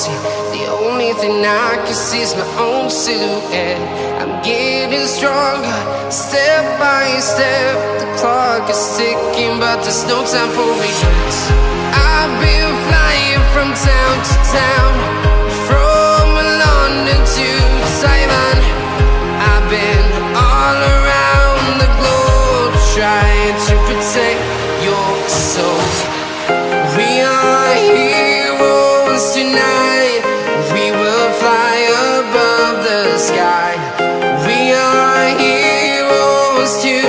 empty. The only thing I can see is my own silhouette. I'm getting stronger, step by step. The clock is ticking, but there's no time for regrets. I've been flying from town to town, from London to Taiwan. I've been all around the globe, trying to protect your soul. We are heroes tonight. We will fly above the sky. We are heroes tonight.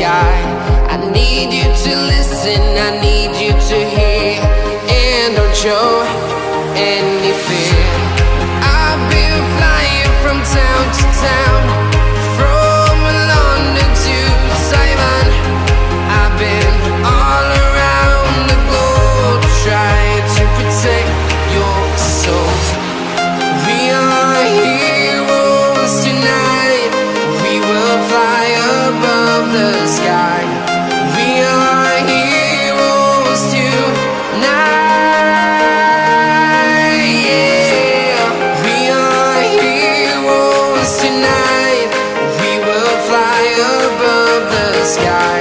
I need you to listen, I need you to hear, and don't show any fear. I've been flying from town to town, from London to Taiwan. I've been all around the globe, trying to protect your soul. We are heroes tonight. We will fly above the sky. We are heroes tonight. Yeah. We are heroes tonight. We will fly above the sky.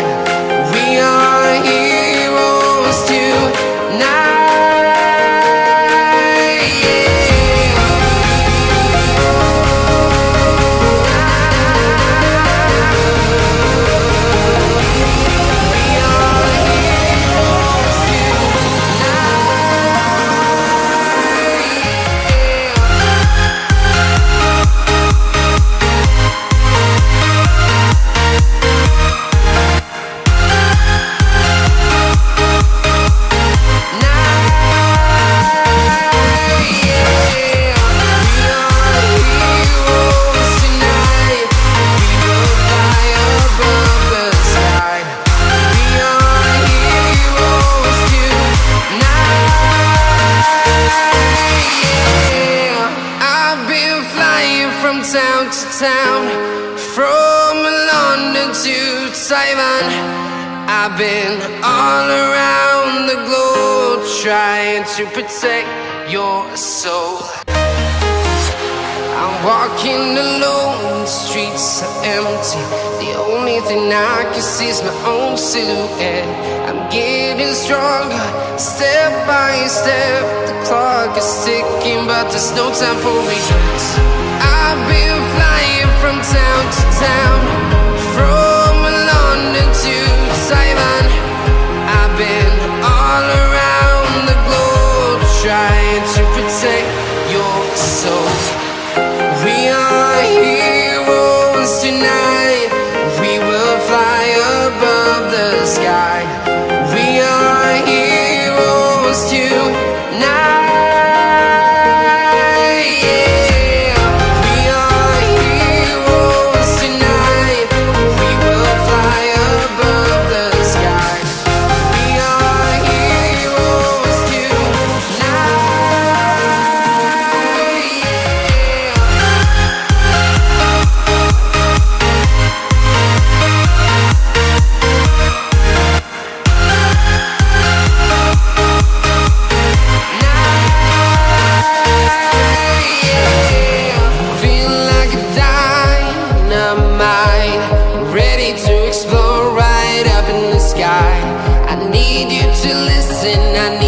We are heroes tonight. Town to town, from London to Taiwan. I've been all around the globe, trying to protect your soul. I'm walking alone, the streets are empty. The only thing I can see is my own silhouette. I'm getting stronger, step by step. The clock is ticking, but there's no time for regrets. I've been flying from town to town, from London to Taiwan. I've been all around the globe, trying to protect your soul. We are heroes tonight. We will fly above the sky. We are heroes tonight. I need you to listen.